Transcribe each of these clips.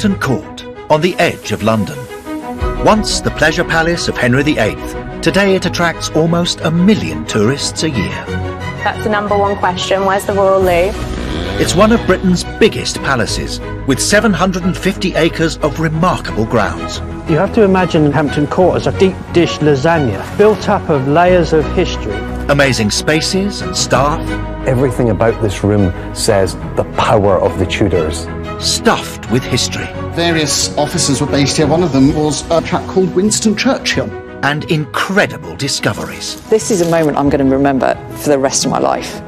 Hampton Court, on the edge of London. Once the pleasure palace of Henry VIII, today it attracts almost 1 million tourists a year. That's the number one question. Where's the Royal Loo? It's one of Britain's biggest palaces, with 750 acres of remarkable grounds. You have to imagine Hampton Court as a deep dish lasagna, built up of layers of history. Amazing spaces and staff. Everything about this room says the power of the Tudors. Stuffed with history. Various officers were based here. One of them was a chap called Winston Churchill. And incredible discoveries. This is a moment I'm going to remember for the rest of my life.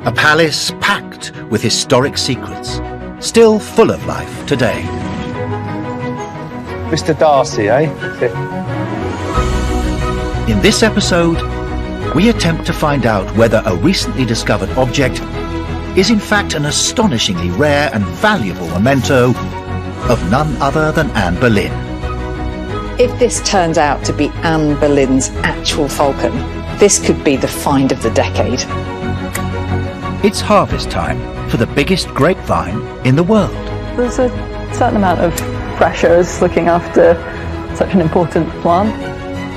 A palace packed with historic secrets, still full of life today. Mr. Darcy, eh? In this episode, we attempt to find out whether a recently discovered object is in fact an astonishingly rare and valuable memento of none other than Anne Boleyn. If this turns out to be Anne Boleyn's actual falcon, this could be the find of the decade. It's harvest time for the biggest grapevine in the world. There's a certain amount of pressure as looking after such an important plant.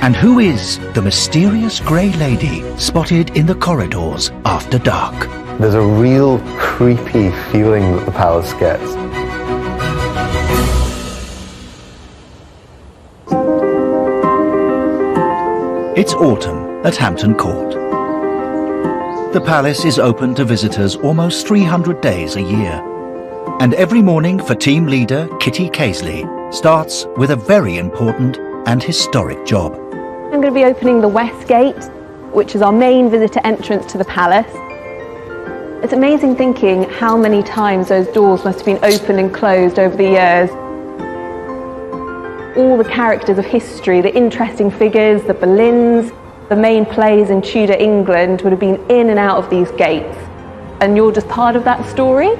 And who is the mysterious grey lady spotted in the corridors after dark? There's a real creepy feeling that the palace gets. It's autumn at Hampton Court. The palace is open to visitors almost 300 days a year. And every morning for team leader Kitty Casely starts with a very important and historic job. I'm going to be opening the West Gate, which is our main visitor entrance to the palace. It's amazing thinking how many times those doors must have been opened and closed over the years. All the characters of history, the interesting figures, the Boleyns, the main plays in Tudor England would have been in and out of these gates. And you're just part of that story?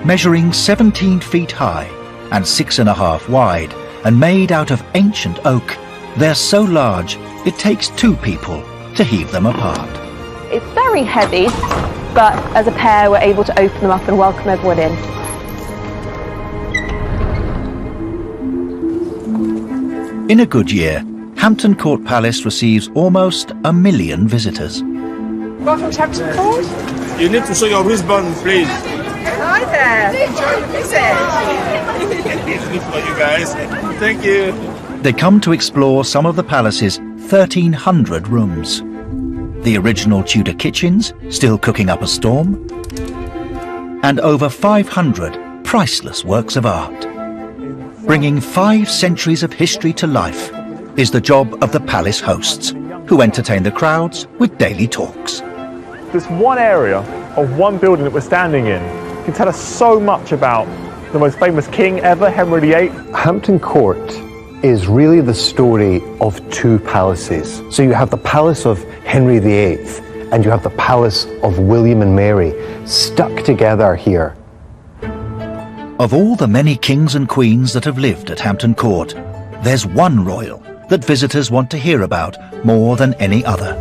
Measuring 17 feet high and 6.5 wide and made out of ancient oak, they're so large it takes 2 people to heave them apart. It's very heavy, but as a pair we're able to open them up and welcome everyone in. In a good year, Hampton Court Palace receives almost 1 million visitors. Welcome to Hampton Court. You need to show your wristband, please. Hi there. Enjoy your visit. It's good for you guys. Thank you. They come to explore some of the palace's 1,300 rooms. The original Tudor kitchens, still cooking up a storm, and over 500 priceless works of art. Bringing 5 centuries of history to life is the job of the palace hosts, who entertain the crowds with daily talks. This one area of one building that we're standing in can tell us so much about the most famous king ever, Henry VIII. Hampton Court is really the story of 2 palaces. So you have the palace of Henry VIII and you have the palace of William and Mary stuck together here. Of all the many kings and queens that have lived at Hampton Court, there's one royal that visitors want to hear about more than any other.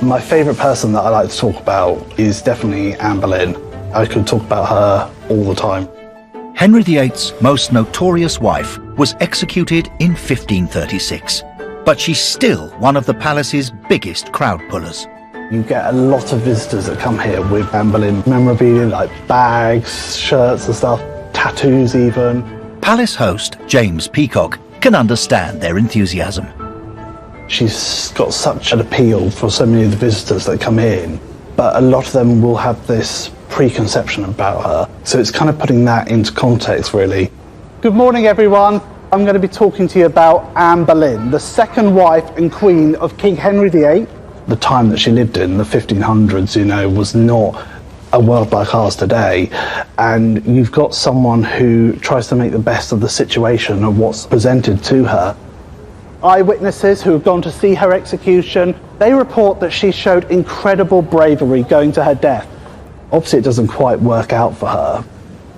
My favourite person that I like to talk about is definitely Anne Boleyn. I could talk about her all the time. Henry VIII's most notorious wife was executed in 1536, but she's still one of the palace's biggest crowd pullers. You get a lot of visitors that come here with Anne Boleyn memorabilia, like bags, shirts and stuff, tattoos even. Palace host James Peacock can understand their enthusiasm. She's got such an appeal for so many of the visitors that come in, but a lot of them will have this preconception about her. So it's kind of putting that into context, really. Good morning, everyone. I'm going to be talking to you about Anne Boleyn, the second wife and queen of King Henry VIII. The time that she lived in, the 1500s, was not a world like ours today. And you've got someone who tries to make the best of the situation and what's presented to her. Eyewitnesses who have gone to see her execution, they report that she showed incredible bravery going to her death. Obviously it doesn't quite work out for her,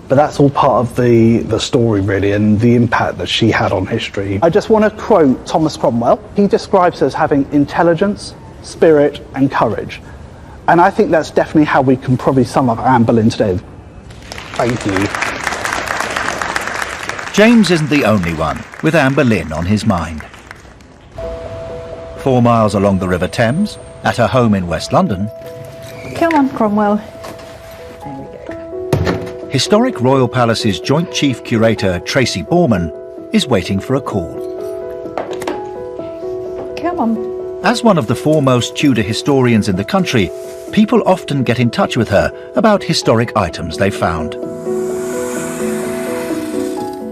but that's all part of the story really, and the impact that she had on history. I just want to quote Thomas Cromwell. He describes her as having intelligence, spirit and courage. And I think that's definitely how we can probably sum up Anne Boleyn today. Thank you. James isn't the only one with Anne Boleyn on his mind. 4 miles along the River Thames, at her home in West London, Come on, Cromwell. Historic Royal Palace's Joint Chief Curator Tracy Borman is waiting for a call. Come on. As one of the foremost Tudor historians in the country, people often get in touch with her about historic items they found.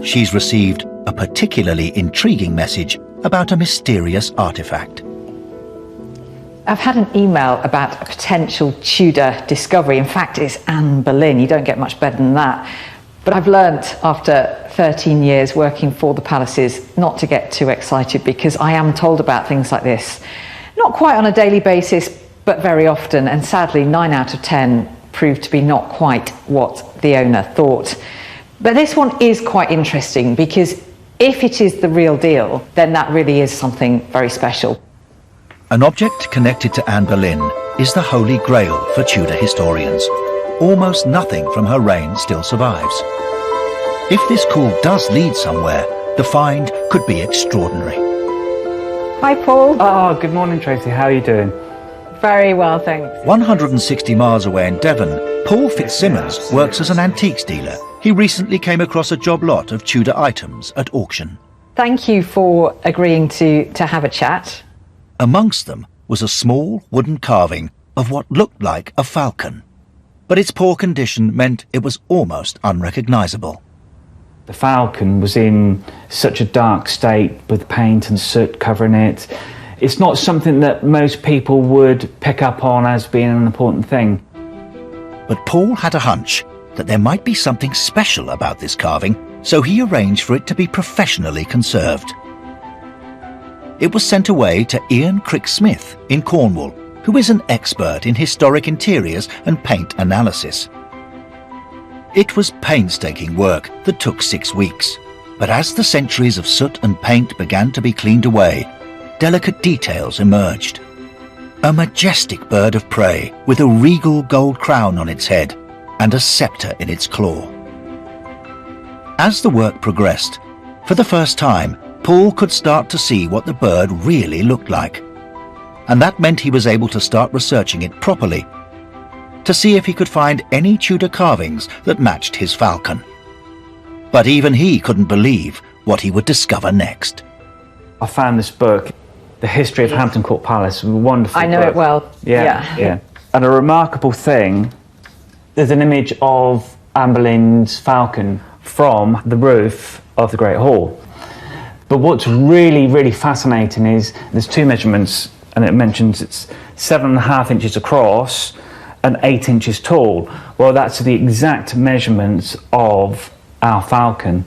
She's received a particularly intriguing message about a mysterious artifact. I've had an email about a potential Tudor discovery. In fact, it's Anne Boleyn. You don't get much better than that. But I've learnt after 13 years working for the palaces not to get too excited, because I am told about things like this, not quite on a daily basis, but very often. And sadly, 9 out of 10 proved to be not quite what the owner thought. But this one is quite interesting, because if it is the real deal, then that really is something very special. An object connected to Anne Boleyn is the Holy Grail for Tudor historians. Almost nothing from her reign still survives. If this call does lead somewhere, the find could be extraordinary. Hi, Paul. Oh, good morning, Tracy. How are you doing? Very well, thanks. 160 miles away in Devon, Paul Fitzsimmons works as an antiques dealer. He recently came across a job lot of Tudor items at auction. Thank you for agreeing to have a chat. Amongst them was a small wooden carving of what looked like a falcon, but its poor condition meant it was almost unrecognisable. The falcon was in such a dark state with paint and soot covering it. It's not something that most people would pick up on as being an important thing. But Paul had a hunch that there might be something special about this carving, so he arranged for it to be professionally conserved. It was sent away to Ian Crick-Smith in Cornwall, who is an expert in historic interiors and paint analysis. It was painstaking work that took 6 weeks, but as the centuries of soot and paint began to be cleaned away, delicate details emerged. A majestic bird of prey with a regal gold crown on its head and a sceptre in its claw. As the work progressed, for the first time, Paul could start to see what the bird really looked like. And that meant he was able to start researching it properly, to see if he could find any Tudor carvings that matched his falcon. But even he couldn't believe what he would discover next. I found this book, The History of Hampton Court Palace, a wonderful book. I know it well. Yeah. And a remarkable thing, there's an image of Anne Boleyn's falcon from the roof of the Great Hall. But what's really, really fascinating is there's 2 measurements, and it mentions it's 7.5 inches across and 8 inches tall. Well, that's the exact measurements of our falcon.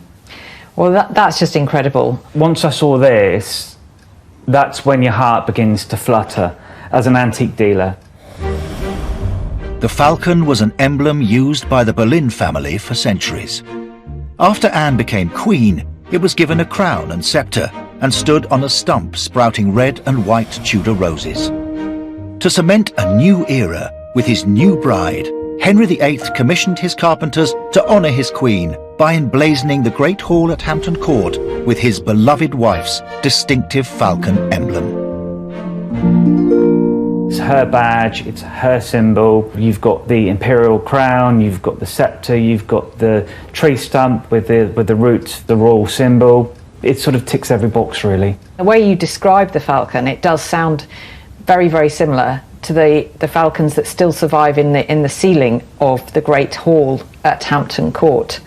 Well, that's just incredible. Once I saw this, that's when your heart begins to flutter as an antique dealer. The falcon was an emblem used by the Boleyn family for centuries. After Anne became queen, it was given a crown and sceptre and stood on a stump sprouting red and white Tudor roses. To cement a new era with his new bride, Henry VIII commissioned his carpenters to honour his queen by emblazoning the Great Hall at Hampton Court with his beloved wife's distinctive falcon emblem. It's her badge, it's her symbol. You've got the imperial crown, you've got the sceptre, you've got the tree stump with the roots, the royal symbol. It sort of ticks every box, really. The way you describe the falcon, it does sound very, very similar to the falcons that still survive in the ceiling of the Great Hall at Hampton Court.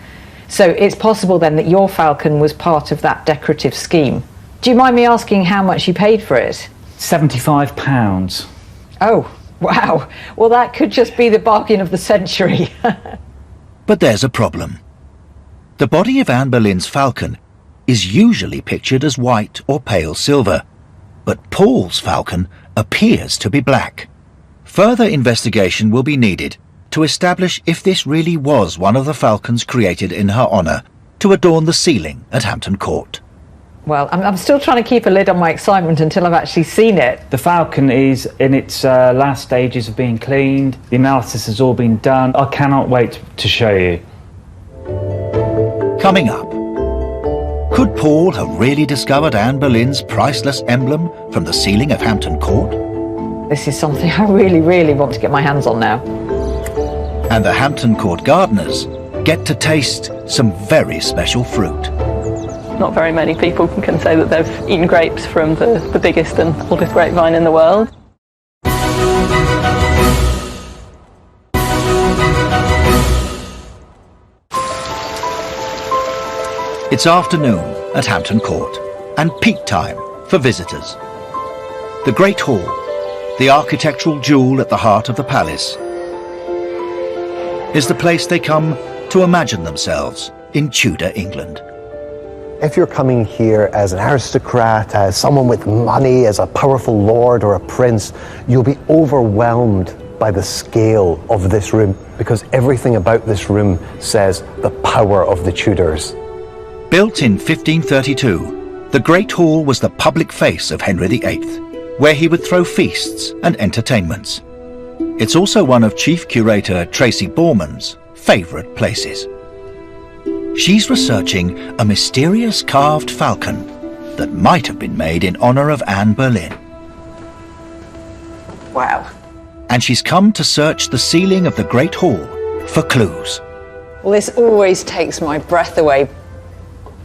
So it's possible then that your falcon was part of that decorative scheme. Do you mind me asking how much you paid for it? £75. Oh, wow. Well, that could just be the bargain of the century. But there's a problem. The body of Anne Boleyn's falcon is usually pictured as white or pale silver, but Paul's falcon appears to be black. Further investigation will be needed to establish if this really was one of the falcons created in her honour to adorn the ceiling at Hampton Court. Well, I'm still trying to keep a lid on my excitement until I've actually seen it. The falcon is in its last stages of being cleaned. The analysis has all been done. I cannot wait to show you. Coming up, Could Paul have really discovered Anne Boleyn's priceless emblem from the ceiling of Hampton Court? This is something I really, really want to get my hands on now. And the Hampton Court gardeners get to taste some very special fruit. Not very many people can say that they've eaten grapes from the biggest and oldest grapevine in the world. It's afternoon at Hampton Court and peak time for visitors. The Great Hall, the architectural jewel at the heart of the palace, is the place they come to imagine themselves in Tudor England. If you're coming here as an aristocrat, as someone with money, as a powerful lord or a prince, you'll be overwhelmed by the scale of this room, because everything about this room says the power of the Tudors. Built in 1532, the Great Hall was the public face of Henry VIII, where he would throw feasts and entertainments. It's also one of Chief Curator Tracy Borman's favourite places. She's researching a mysterious carved falcon that might have been made in honour of Anne Boleyn. Wow. And she's come to search the ceiling of the Great Hall for clues. Well, this always takes my breath away.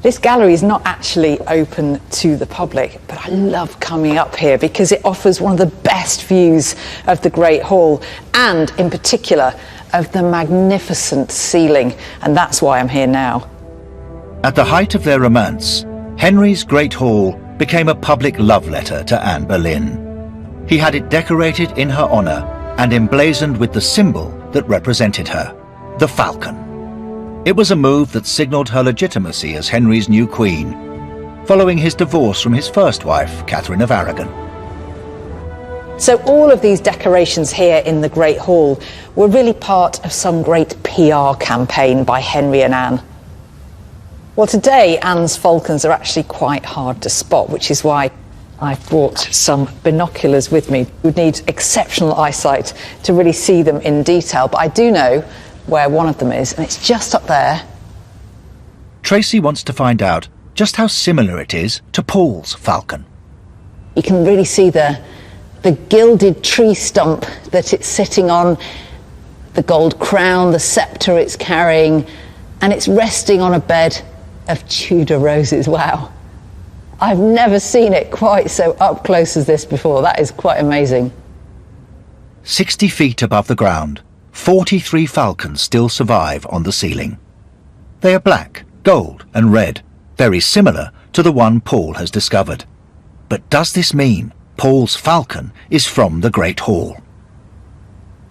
This gallery is not actually open to the public, but I love coming up here because it offers one of the best views of the Great Hall, and in particular of the magnificent ceiling, and that's why I'm here now. At the height of their romance, Henry's Great Hall became a public love letter to Anne Boleyn. He had it decorated in her honour and emblazoned with the symbol that represented her, the falcon. It was a move that signalled her legitimacy as Henry's new queen, following his divorce from his first wife, Catherine of Aragon. So all of these decorations here in the Great Hall were really part of some great PR campaign by Henry and Anne. Well, today Anne's falcons are actually quite hard to spot, which is why I've brought some binoculars with me. You'd need exceptional eyesight to really see them in detail, but I do know where one of them is, and it's just up there. Tracy wants to find out just how similar it is to Paul's falcon. You can really see the gilded tree stump that it's sitting on, the gold crown, the sceptre it's carrying, and it's resting on a bed of Tudor roses. Wow. I've never seen it quite so up close as this before. That is quite amazing. 60 feet above the ground, 43 falcons still survive on the ceiling. They are black, gold and red, very similar to the one Paul has discovered. But does this mean Paul's falcon is from the Great Hall?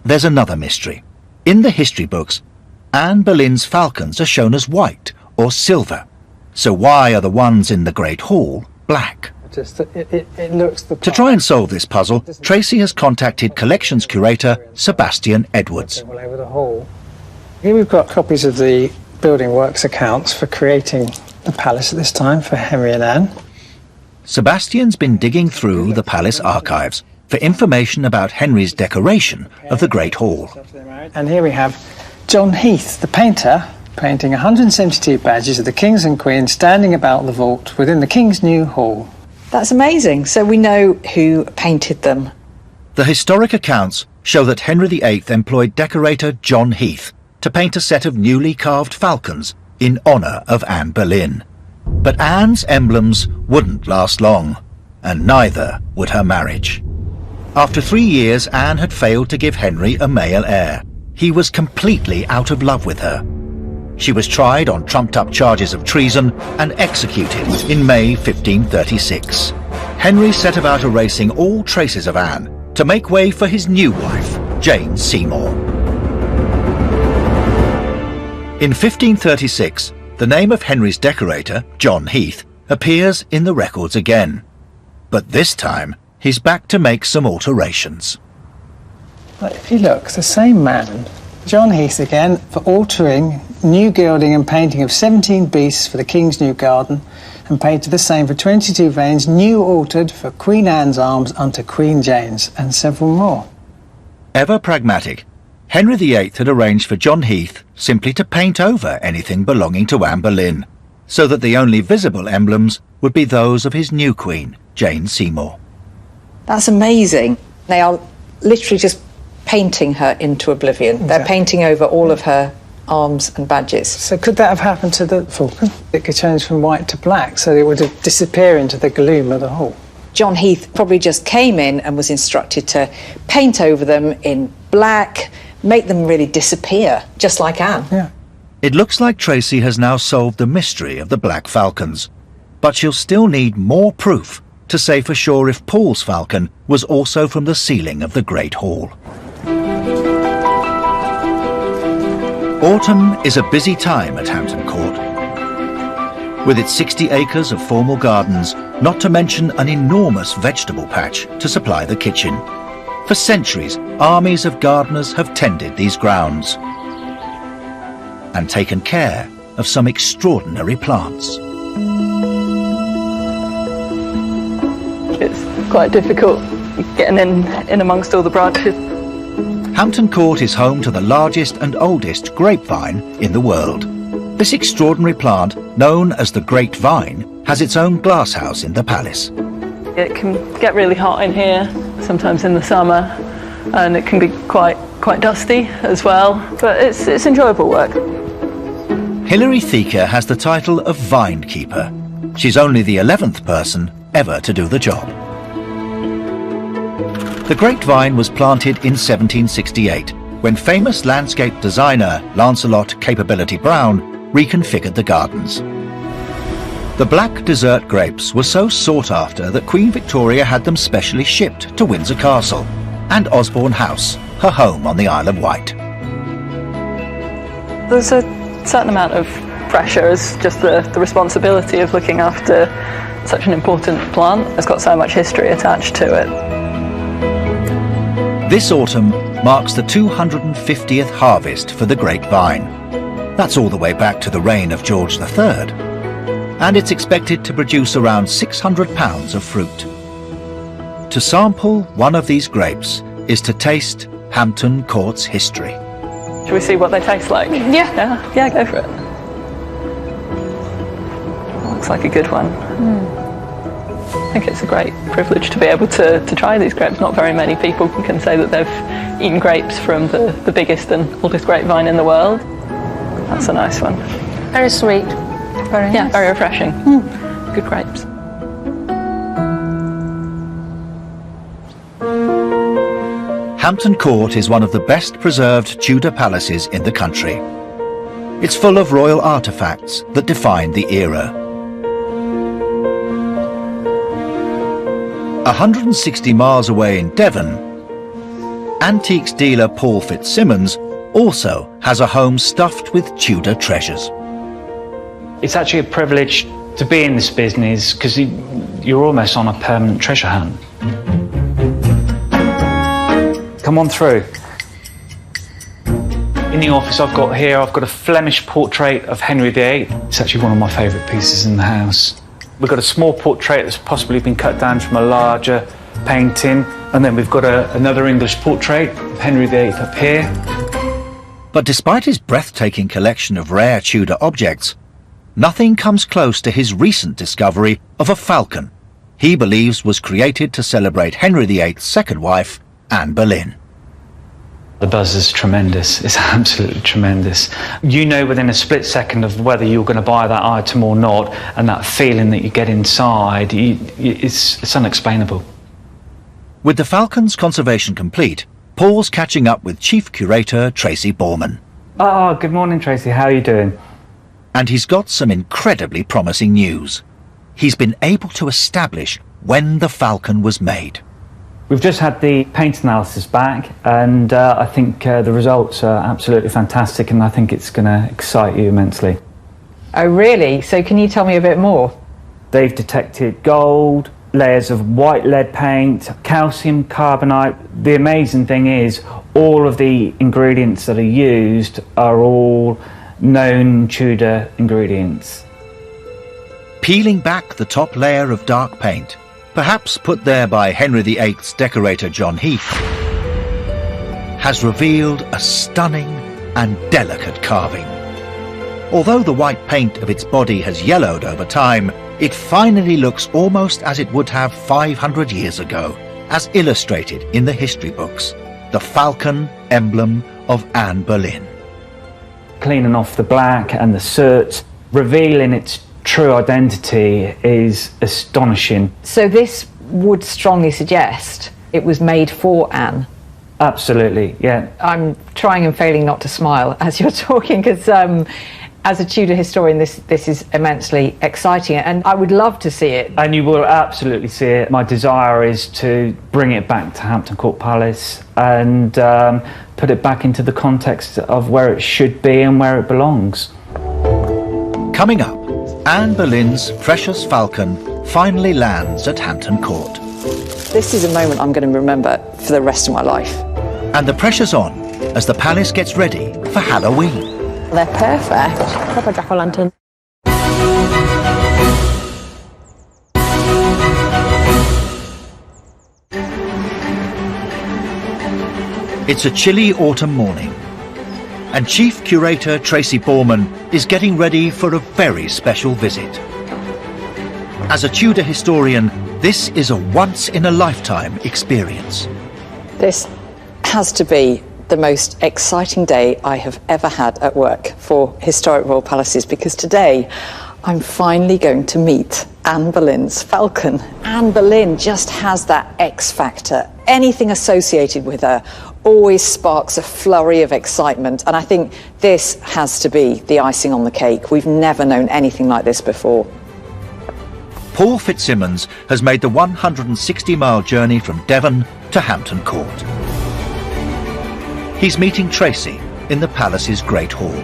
There's another mystery. In the history books, Anne Boleyn's falcons are shown as white or silver. So why are the ones in the Great Hall black? It looks the To try and solve this puzzle, Tracy has contacted collections curator Sebastian Edwards. all over the hall. Here we've got copies of the building works accounts for creating the palace at this time for Henry and Anne. Sebastian's been digging through the palace archives for information about Henry's decoration of the Great Hall. And here we have John Heath, the painter, painting 172 badges of the kings and queens standing about the vault within the King's New Hall. That's amazing. So we know who painted them. The historic accounts show that Henry VIII employed decorator John Heath to paint a set of newly carved falcons in honour of Anne Boleyn. But Anne's emblems wouldn't last long, and neither would her marriage. After 3 years, Anne had failed to give Henry a male heir. He was completely out of love with her. She was tried on trumped-up charges of treason and executed in May 1536. Henry set about erasing all traces of Anne to make way for his new wife, Jane Seymour. In 1536, the name of Henry's decorator, John Heath, appears in the records again. But this time, he's back to make some alterations. But if you look, the same man, John Heath again, for altering new gilding and painting of 17 beasts for the King's New Garden, and painted the same for 22 vanes, new altered for Queen Anne's arms unto Queen Jane's, and several more. Ever pragmatic, Henry VIII had arranged for John Heath simply to paint over anything belonging to Anne Boleyn. so that the only visible emblems would be those of his new queen, Jane Seymour. That's amazing. They are literally just painting her into oblivion. Exactly. They're painting over all of her arms and badges. So could that have happened to the falcon? It could change from white to black, so it would have disappear into the gloom of the hall. John Heath probably just came in and was instructed to paint over them in black, make them really disappear, just like Anne. Yeah. It looks like Tracy has now solved the mystery of the Black Falcons, but she'll still need more proof to say for sure if Paul's falcon was also from the ceiling of the Great Hall. Autumn is a busy time at Hampton Court. With its 60 acres of formal gardens, not to mention an enormous vegetable patch to supply the kitchen. For centuries, armies of gardeners have tended these grounds and taken care of some extraordinary plants. It's quite difficult getting in amongst all the branches. Hampton Court is home to the largest and oldest grapevine in the world. This extraordinary plant, known as the Great Vine, has its own glasshouse in the palace. It can get really hot in here, sometimes in the summer, and it can be quite dusty as well, but it's enjoyable work. Hilary Thieker has the title of Vine Keeper. She's only the 11th person ever to do the job. The Great Vine was planted in 1768, when famous landscape designer Lancelot Capability Brown reconfigured the gardens. The black dessert grapes were so sought after that Queen Victoria had them specially shipped to Windsor Castle and Osborne House, her home on the Isle of Wight. There's a certain amount of pressure as just the responsibility of looking after such an important plant. It's got so much history attached to it. This autumn marks the 250th harvest for the Great Vine. That's all the way back to the reign of George III. And it's expected to produce around 600 pounds of fruit. To sample one of these grapes is to taste Hampton Court's history. Shall we see what they taste like? Yeah, go for it. Looks like a good one. I think it's a great privilege to be able to try these grapes. Not very many people can say that they've eaten grapes from the biggest and oldest grapevine in the world. That's a nice one. Very sweet. Very nice. Very refreshing. Good grapes. Hampton Court is one of the best preserved Tudor palaces in the country. It's full of royal artefacts that define the era. 160 miles away in Devon, antiques dealer Paul Fitzsimmons also has a home stuffed with Tudor treasures. It's actually a privilege to be in this business because you're almost on a permanent treasure hunt. Come on through. In the office I've got a Flemish portrait of Henry VIII. It's actually one of my favourite pieces in the house. We've got a small portrait that's possibly been cut down from a larger painting, and then we've got another English portrait of Henry VIII up here. But despite his breathtaking collection of rare Tudor objects, nothing comes close to his recent discovery of a falcon he believes was created to celebrate Henry VIII's second wife, Anne Boleyn. The buzz is tremendous. It's absolutely tremendous. You know within a split second of whether you're going to buy that item or not, and that feeling that you get inside, it's unexplainable. With the falcon's conservation complete, Paul's catching up with Chief Curator Tracy Borman. Oh, good morning, Tracy. How are you doing? And he's got some incredibly promising news. He's been able to establish when the falcon was made. We've just had the paint analysis back, and I think the results are absolutely fantastic, and I think it's going to excite you immensely. Oh, really? So can you tell me a bit more? They've detected gold, layers of white lead paint, calcium carbonate. The amazing thing is all of the ingredients that are used are all known Tudor ingredients. Peeling back the top layer of dark paint, perhaps put there by Henry VIII's decorator John Heath, has revealed a stunning and delicate carving. Although the white paint of its body has yellowed over time, it finally looks almost as it would have 500 years ago, as illustrated in the history books, the falcon emblem of Anne Boleyn. Cleaning off the black and the soot, revealing its true identity is astonishing. So this would strongly suggest it was made for Anne. Absolutely, yeah. I'm trying and failing not to smile as you're talking, because as a Tudor historian, this is immensely exciting, and I would love to see it. And you will absolutely see it. My desire is to bring it back to Hampton Court Palace and put it back into the context of where it should be and where it belongs. Coming up, Anne Boleyn's precious falcon finally lands at Hampton Court. This is a moment I'm going to remember for the rest of my life. And the pressure's on as the palace gets ready for Halloween. They're perfect. Proper jack-o'-lantern. It's a chilly autumn morning, and Chief Curator Tracy Borman is getting ready for a very special visit. As a Tudor historian, this is a once-in-a-lifetime experience. This has to be the most exciting day I have ever had at work for Historic Royal Palaces, because today I'm finally going to meet Anne Boleyn's falcon. Anne Boleyn just has that X factor. Anything associated with her always sparks a flurry of excitement, and I think this has to be the icing on the cake. We've never known anything like this before. Paul Fitzsimmons has made the 160-mile journey from Devon to Hampton Court. He's meeting Tracy in the palace's Great Hall.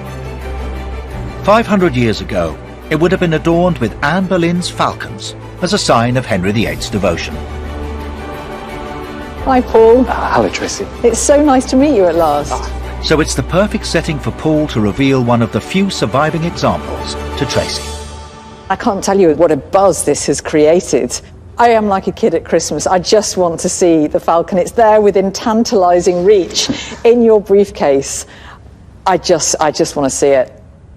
500 years ago, it would have been adorned with Anne Boleyn's falcons as a sign of Henry VIII's devotion. Hi, Paul. Hello, Tracy. It's so nice to meet you at last. So it's the perfect setting for Paul to reveal one of the few surviving examples to Tracy. I can't tell you what a buzz this has created. I am like a kid at Christmas. I just want to see the falcon. It's there within tantalising reach in your briefcase. I just want to see it.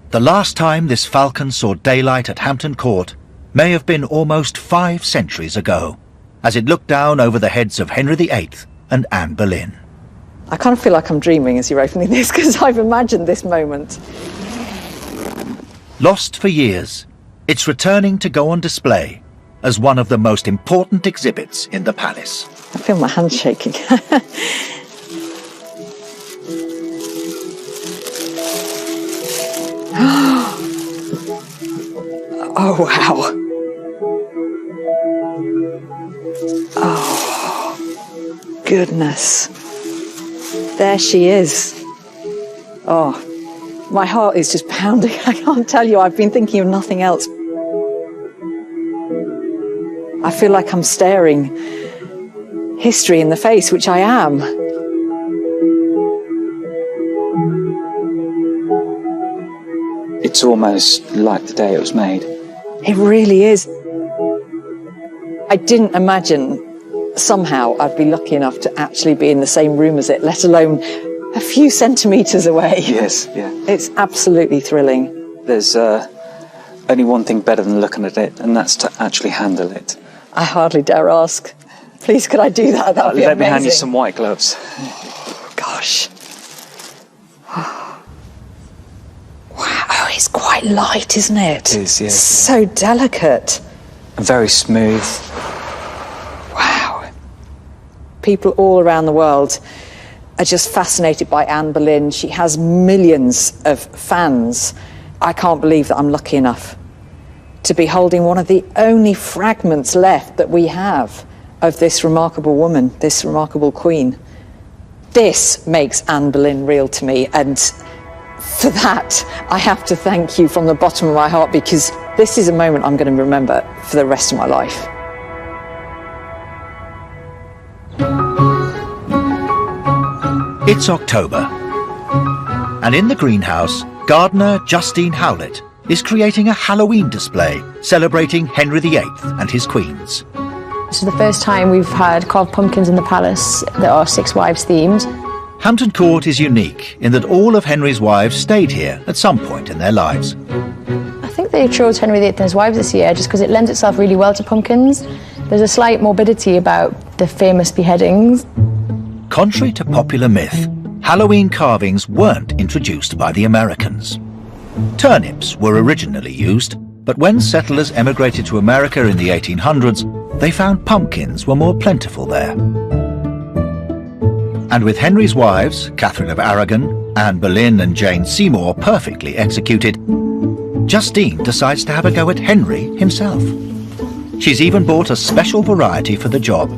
The last time this falcon saw daylight at Hampton Court may have been almost 5 centuries ago, as it looked down over the heads of Henry VIII and Anne Boleyn. I kind of feel like I'm dreaming as you're opening this, because I've imagined this moment. Lost for years, it's returning to go on display as one of the most important exhibits in the palace. I feel my hands shaking. Oh, wow. Oh, goodness. There she is. Oh, my heart is just pounding. I can't tell you, I've been thinking of nothing else. I feel like I'm staring history in the face, which I am. It's almost like the day it was made. It really is. I didn't imagine somehow I'd be lucky enough to actually be in the same room as it, let alone a few centimetres away. Yes, yeah. It's absolutely thrilling. There's only one thing better than looking at it, and that's to actually handle it. I hardly dare ask. Please, could I do that? That would be Let amazing. me hand you some white gloves. Gosh. Wow, it's quite light, isn't it? It is, yes. So delicate. And very smooth. Wow. People all around the world are just fascinated by Anne Boleyn. She has millions of fans. I can't believe that I'm lucky enough to be holding one of the only fragments left that we have of this remarkable woman, this remarkable queen. This makes Anne Boleyn real to me, and for that, I have to thank you from the bottom of my heart, because this is a moment I'm going to remember for the rest of my life. It's October, and in the greenhouse, gardener Justine Howlett is creating a Halloween display celebrating Henry VIII and his queens. This is the first time we've had carved pumpkins in the palace that are Six Wives themed. Hampton Court is unique in that all of Henry's wives stayed here at some point in their lives. I think they chose Henry VIII and his wives this year just because it lends itself really well to pumpkins. There's a slight morbidity about the famous beheadings. Contrary to popular myth, Halloween carvings weren't introduced by the Americans. Turnips were originally used, but when settlers emigrated to America in the 1800s, they found pumpkins were more plentiful there. And with Henry's wives, Catherine of Aragon, Anne Boleyn and Jane Seymour perfectly executed, Justine decides to have a go at Henry himself. She's even bought a special variety for the job,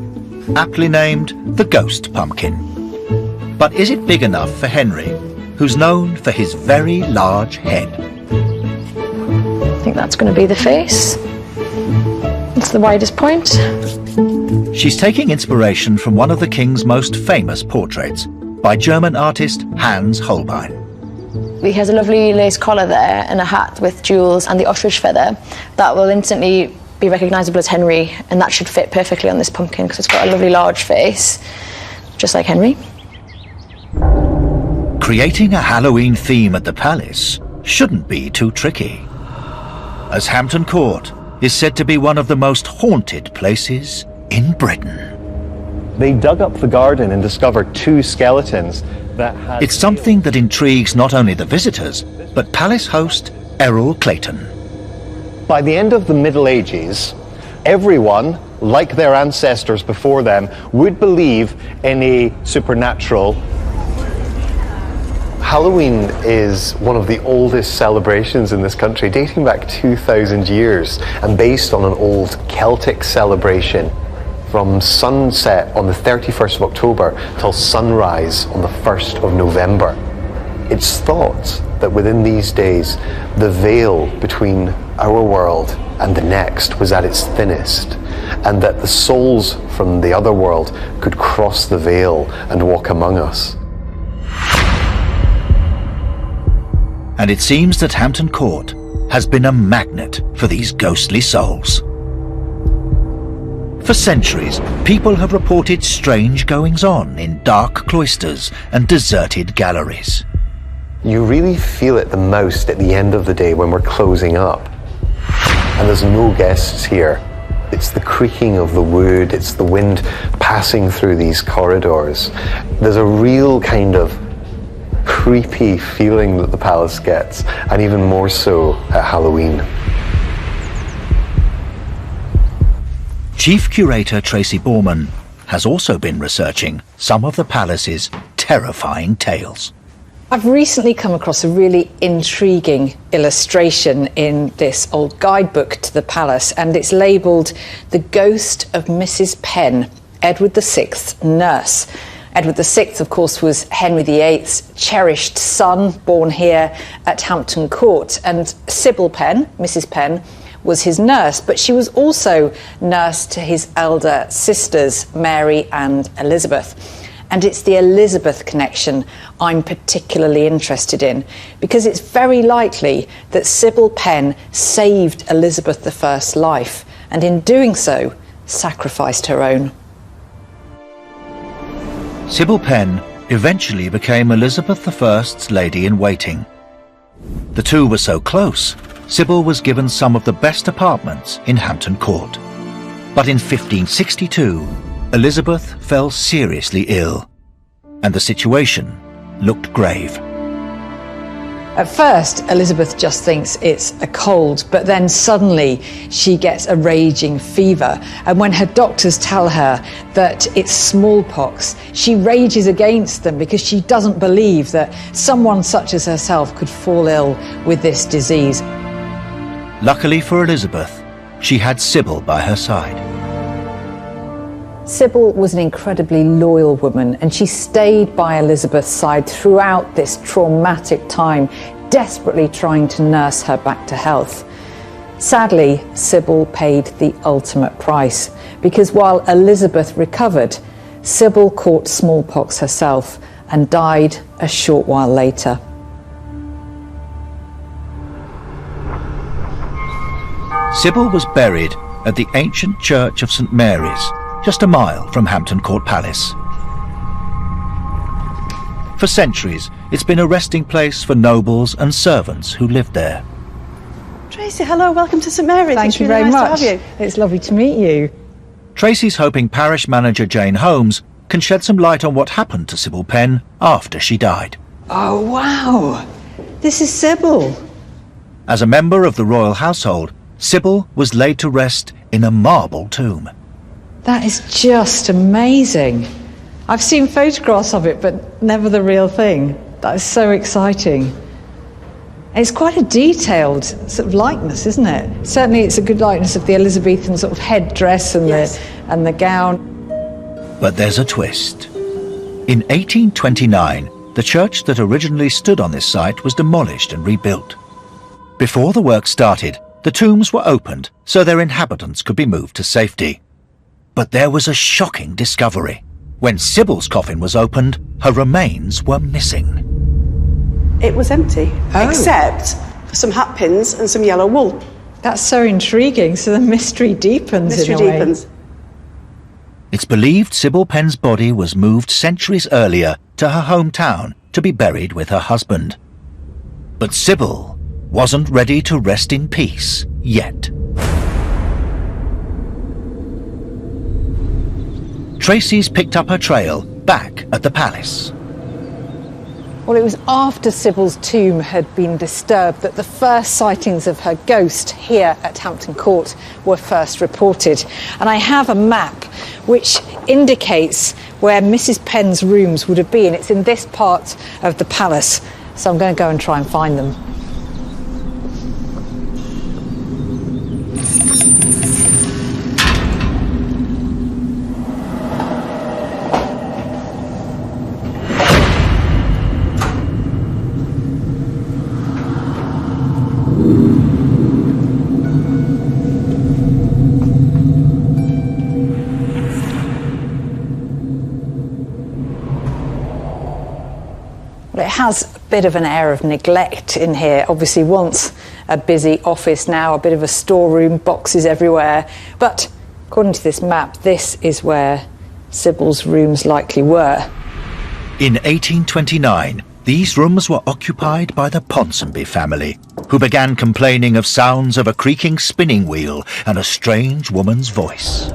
aptly named the Ghost Pumpkin. But is it big enough for Henry, who's known for his very large head? I think that's going to be the face. It's the widest point. She's taking inspiration from one of the king's most famous portraits by German artist Hans Holbein. He has a lovely lace collar there and a hat with jewels and the ostrich feather. That will instantly be recognisable as Henry, and that should fit perfectly on this pumpkin because it's got a lovely large face, just like Henry. Creating a Halloween theme at the palace shouldn't be too tricky, as Hampton Court is said to be one of the most haunted places in Britain. They dug up the garden and discovered 2 skeletons that had... It's something that intrigues not only the visitors, but palace host Errol Clayton. By the end of the Middle Ages, everyone, like their ancestors before them, would believe in a supernatural. Halloween is one of the oldest celebrations in this country, dating back 2,000 years, and based on an old Celtic celebration from sunset on the 31st of October till sunrise on the 1st of November. It's thought that within these days, the veil between our world and the next was at its thinnest, and that the souls from the other world could cross the veil and walk among us. And it seems that Hampton Court has been a magnet for these ghostly souls. For centuries, people have reported strange goings-on in dark cloisters and deserted galleries. You really feel it the most at the end of the day when we're closing up. And there's no guests here. It's the creaking of the wood, it's the wind passing through these corridors. There's a real kind of creepy feeling that the palace gets, and even more so at Halloween. Chief Curator Tracy Borman has also been researching some of the palace's terrifying tales. I've recently come across a really intriguing illustration in this old guidebook to the palace, and it's labelled The Ghost of Mrs. Penn, Edward VI's nurse. Edward VI, of course, was Henry VIII's cherished son, born here at Hampton Court, and Sybil Penn, Mrs. Penn, was his nurse, but she was also nurse to his elder sisters, Mary and Elizabeth. And it's the Elizabeth connection I'm particularly interested in, because it's very likely that Sybil Penn saved Elizabeth I's life, and in doing so, sacrificed her own. Sybil Penn eventually became Elizabeth I's lady-in-waiting. The two were so close, Sybil was given some of the best apartments in Hampton Court. But in 1562, Elizabeth fell seriously ill, and the situation looked grave. At first, Elizabeth just thinks it's a cold, but then suddenly she gets a raging fever. And when her doctors tell her that it's smallpox, she rages against them because she doesn't believe that someone such as herself could fall ill with this disease. Luckily for Elizabeth, she had Sybil by her side. Sybil was an incredibly loyal woman, and she stayed by Elizabeth's side throughout this traumatic time, desperately trying to nurse her back to health. Sadly, Sybil paid the ultimate price, because while Elizabeth recovered, Sybil caught smallpox herself and died a short while later. Sybil was buried at the ancient church of St Mary's, just a mile from Hampton Court Palace. For centuries, it's been a resting place for nobles and servants who lived there. Tracy, hello, welcome to St Mary's. Thank you very much. To have you. It's lovely to meet you. Tracy's hoping parish manager Jane Holmes can shed some light on what happened to Sybil Penn after she died. Oh, wow. This is Sybil. As a member of the royal household, Sybil was laid to rest in a marble tomb. That is just amazing. I've seen photographs of it, but never the real thing. That is so exciting. It's quite a detailed sort of likeness, isn't it? Certainly it's a good likeness of the Elizabethan sort of headdress and, and the gown. But there's a twist. In 1829, the church that originally stood on this site was demolished and rebuilt. Before the work started, the tombs were opened so their inhabitants could be moved to safety. But there was a shocking discovery. When Sybil's coffin was opened, her remains were missing. It was empty, except for some hat pins and some yellow wool. That's so intriguing, so the mystery deepens in a way. It's believed Sybil Penn's body was moved centuries earlier to her hometown to be buried with her husband. But Sybil wasn't ready to rest in peace yet. Tracy's picked up her trail back at the palace. Well, it was after Sybil's tomb had been disturbed that the first sightings of her ghost here at Hampton Court were first reported. And I have a map which indicates where Mrs. Penn's rooms would have been. It's in this part of the palace, so I'm going to go and try and find them. It has a bit of an air of neglect in here. Obviously once a busy office, now a bit of a storeroom, boxes everywhere. But according to this map, this is where Sybil's rooms likely were. In 1829, these rooms were occupied by the Ponsonby family, who began complaining of sounds of a creaking spinning wheel and a strange woman's voice.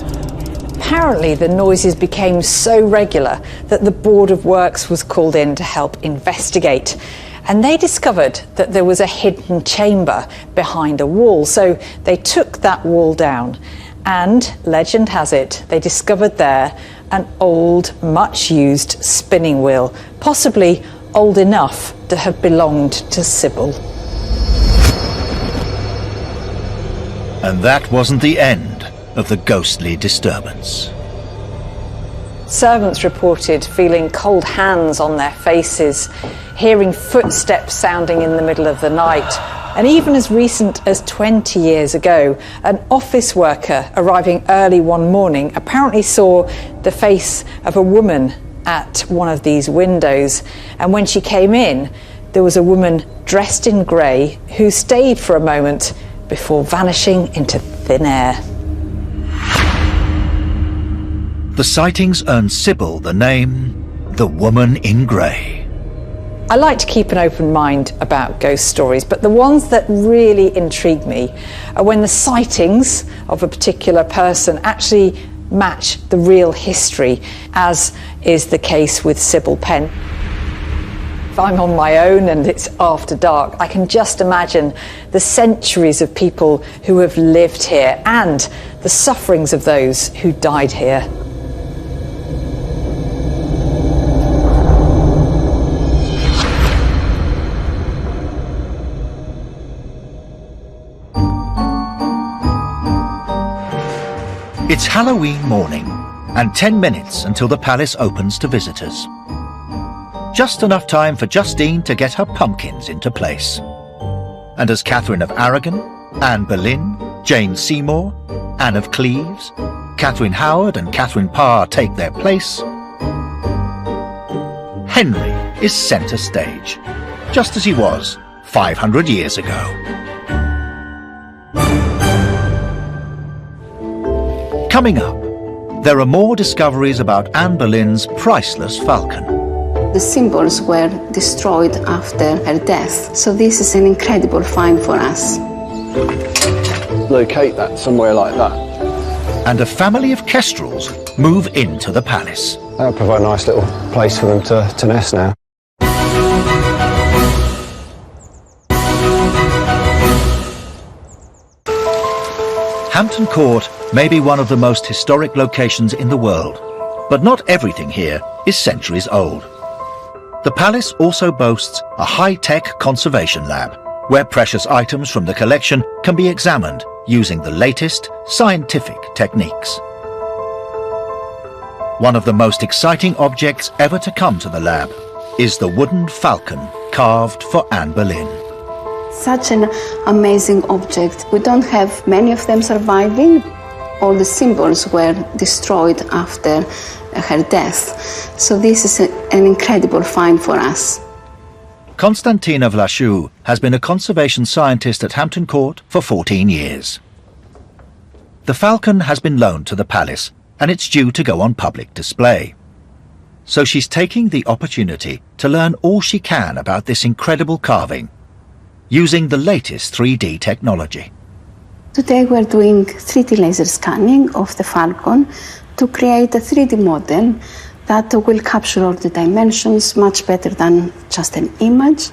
Apparently the noises became so regular that the Board of Works was called in to help investigate. And they discovered that there was a hidden chamber behind a wall. So they took that wall down and, legend has it, they discovered there an old, much used spinning wheel, possibly old enough to have belonged to Sybil. And that wasn't the end of the ghostly disturbance. Servants reported feeling cold hands on their faces, hearing footsteps sounding in the middle of the night, and even as recent as 20 years ago, an office worker arriving early one morning apparently saw the face of a woman at one of these windows, and when she came in, there was a woman dressed in grey who stayed for a moment before vanishing into thin air. The sightings earned Sybil the name The Woman in Grey. I like to keep an open mind about ghost stories, but the ones that really intrigue me are when the sightings of a particular person actually match the real history, as is the case with Sybil Penn. If I'm on my own and it's after dark, I can just imagine the centuries of people who have lived here and the sufferings of those who died here. It's Halloween morning, and 10 minutes until the palace opens to visitors. Just enough time for Justine to get her pumpkins into place. And as Catherine of Aragon, Anne Boleyn, Jane Seymour, Anne of Cleves, Catherine Howard and Catherine Parr take their place, Henry is centre stage, just as he was 500 years ago. Coming up, there are more discoveries about Anne Boleyn's priceless falcon. The symbols were destroyed after her death, so this is an incredible find for us. Locate that somewhere like that. And a family of kestrels move into the palace. That'll provide a nice little place for them to nest now. Hampton Court may be one of the most historic locations in the world, but not everything here is centuries old. The palace also boasts a high-tech conservation lab, where precious items from the collection can be examined using the latest scientific techniques. One of the most exciting objects ever to come to the lab is the wooden falcon carved for Anne Boleyn. Such an amazing object. We don't have many of them surviving. All the symbols were destroyed after her death. So this is an incredible find for us. Constantina Vlachou has been a conservation scientist at Hampton Court for 14 years. The falcon has been loaned to the palace and it's due to go on public display. So she's taking the opportunity to learn all she can about this incredible carving, using the latest 3D technology. Today we're doing 3D laser scanning of the falcon to create a 3D model that will capture all the dimensions much better than just an image.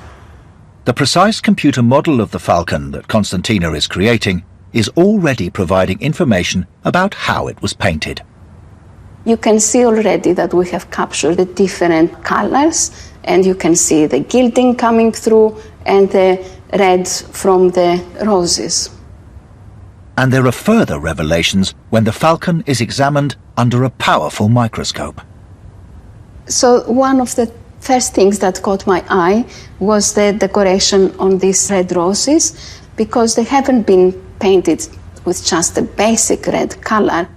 The precise computer model of the falcon that Constantina is creating is already providing information about how it was painted. You can see already that we have captured the different colors, and you can see the gilding coming through and the red from the roses. And there are further revelations when the falcon is examined under a powerful microscope. So one of the first things that caught my eye was the decoration on these red roses, because they haven't been painted with just the basic red color.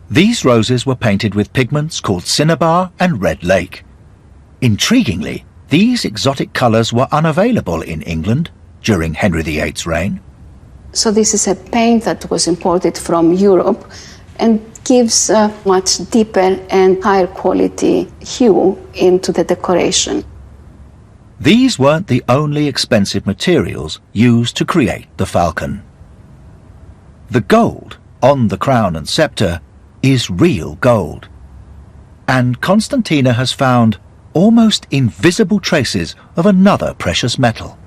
These roses were painted with pigments called cinnabar and red lake. Intriguingly, these exotic colours were unavailable in England during Henry VIII's reign. So this is a paint that was imported from Europe and gives a much deeper and higher quality hue into the decoration. These weren't the only expensive materials used to create the falcon. The gold on the crown and sceptre is real gold. And Constantina has found almost invisible traces of another precious metal.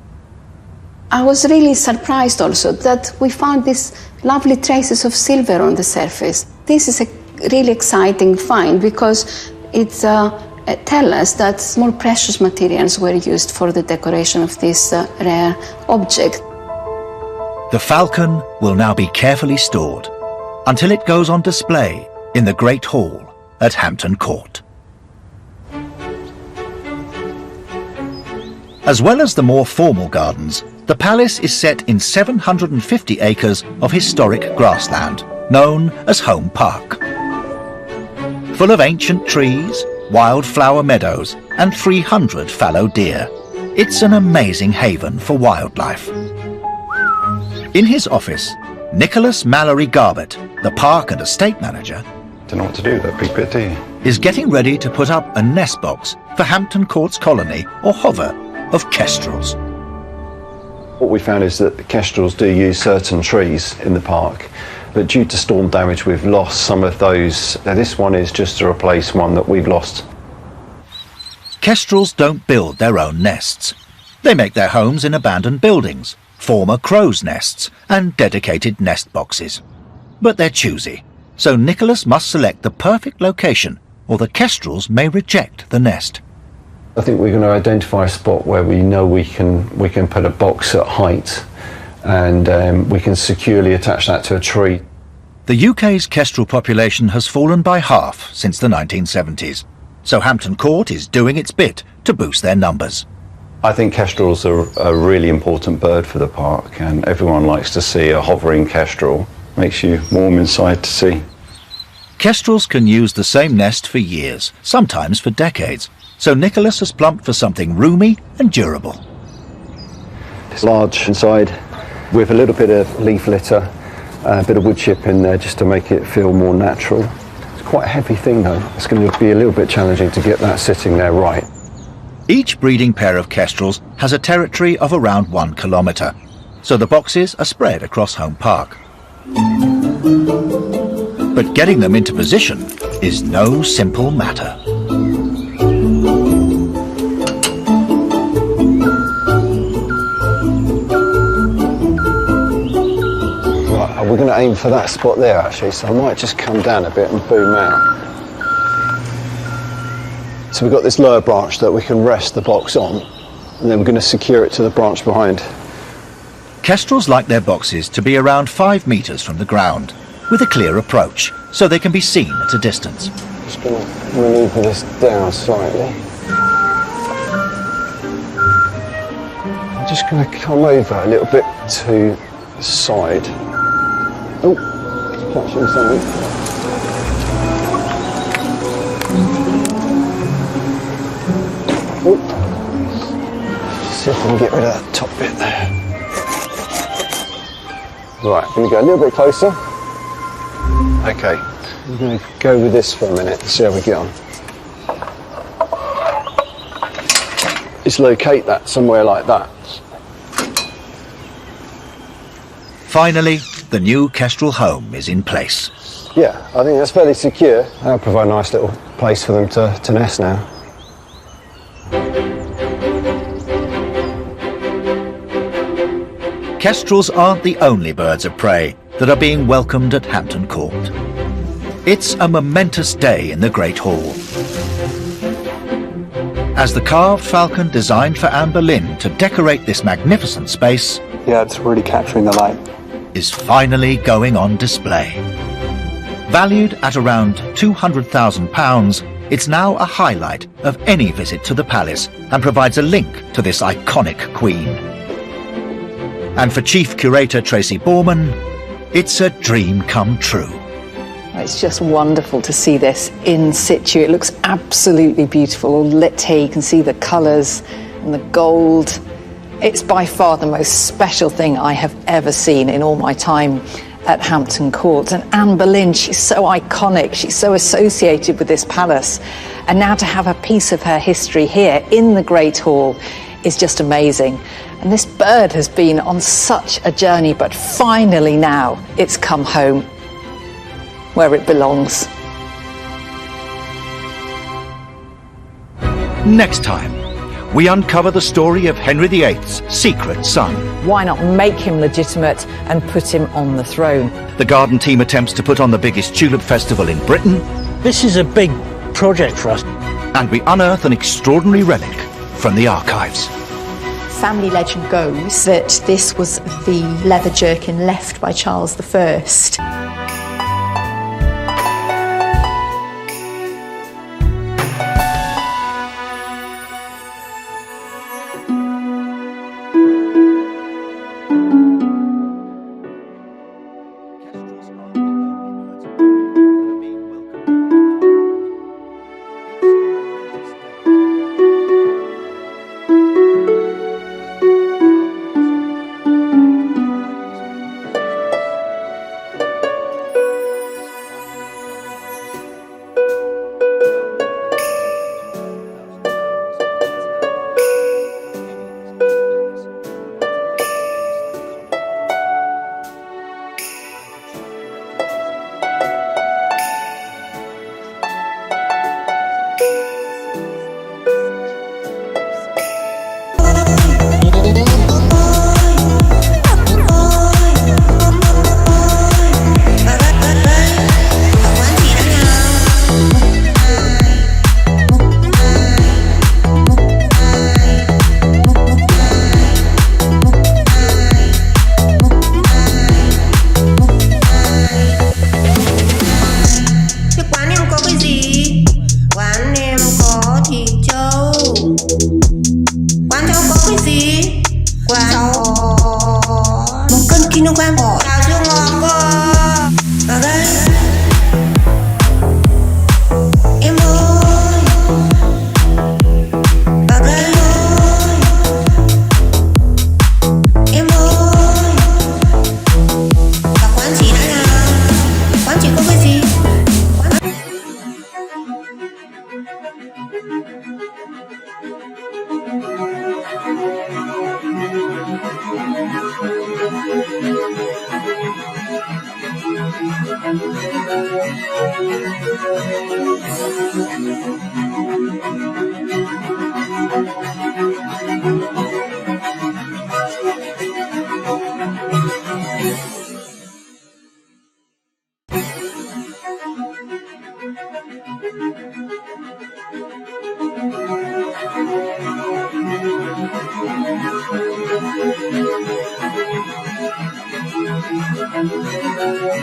I was really surprised also that we found these lovely traces of silver on the surface. This is a really exciting find because it tells us that more precious materials were used for the decoration of this rare object. The falcon will now be carefully stored until it goes on display in the Great Hall at Hampton Court. As well as the more formal gardens, the palace is set in 750 acres of historic grassland, known as Home Park. Full of ancient trees, wildflower meadows, and 300 fallow deer, it's an amazing haven for wildlife. In his office, Nicholas Mallory Garbett, the park and estate manager, don't know what to do with that big bit, do you? is getting ready to put up a nest box for Hampton Court's colony, or hover, of kestrels. What we found is that the kestrels do use certain trees in the park, but due to storm damage we've lost some of those. Now this one is just to replace one that we've lost. Kestrels don't build their own nests. They make their homes in abandoned buildings, former crow's nests and dedicated nest boxes. But they're choosy, so Nicholas must select the perfect location or the kestrels may reject the nest. I think we're going to identify a spot where we know we can put a box at height and we can securely attach that to a tree. The UK's kestrel population has fallen by half since the 1970s, so Hampton Court is doing its bit to boost their numbers. I think kestrels are a really important bird for the park, and everyone likes to see a hovering kestrel. Makes you warm inside to see. Kestrels can use the same nest for years, sometimes for decades, so Nicholas has plumped for something roomy and durable. It's large inside, with a little bit of leaf litter, a bit of wood chip in there just to make it feel more natural. It's quite a heavy thing though. It's going to be a little bit challenging to get that sitting there right. Each breeding pair of kestrels has a territory of around 1 kilometre, so the boxes are spread across Home Park. But getting them into position is no simple matter. Right, we're going to aim for that spot there actually, so I might just come down a bit and boom out. So we've got this lower branch that we can rest the box on, and then we're going to secure it to the branch behind. Kestrels like their boxes to be around 5 metres from the ground, with a clear approach, so they can be seen at a distance. Just going to maneuver this down slightly. I'm just going to come over a little bit to the side. Oh, it's catching something. Oh. See if we can get rid of that top bit there. Right, I'm going to go a little bit closer. Okay, I'm going to go with this for a minute and see how we get on. Just locate that somewhere like that. Finally, the new kestrel home is in place. Yeah, I think that's fairly secure. That'll provide a nice little place for them to nest now. Kestrels aren't the only birds of prey that are being welcomed at Hampton Court. It's a momentous day in the Great Hall, as the carved falcon designed for Anne Boleyn to decorate this magnificent space, yeah, it's really capturing the light, is finally going on display. Valued at around £200,000, it's now a highlight of any visit to the palace and provides a link to this iconic queen. And for Chief Curator Tracy Borman, it's a dream come true. It's just wonderful to see this in situ. It looks absolutely beautiful, all lit here. You can see the colours and the gold. It's by far the most special thing I have ever seen in all my time at Hampton Court. And Anne Boleyn, she's so iconic, she's so associated with this palace. And now to have a piece of her history here in the Great Hall is just amazing. And this bird has been on such a journey, but finally now it's come home where it belongs. Next time, we uncover the story of Henry VIII's secret son. Why not make him legitimate and put him on the throne? The garden team attempts to put on the biggest tulip festival in Britain. This is a big project for us. And we unearth an extraordinary relic from the archives. Family legend goes that this was the leather jerkin left by Charles I.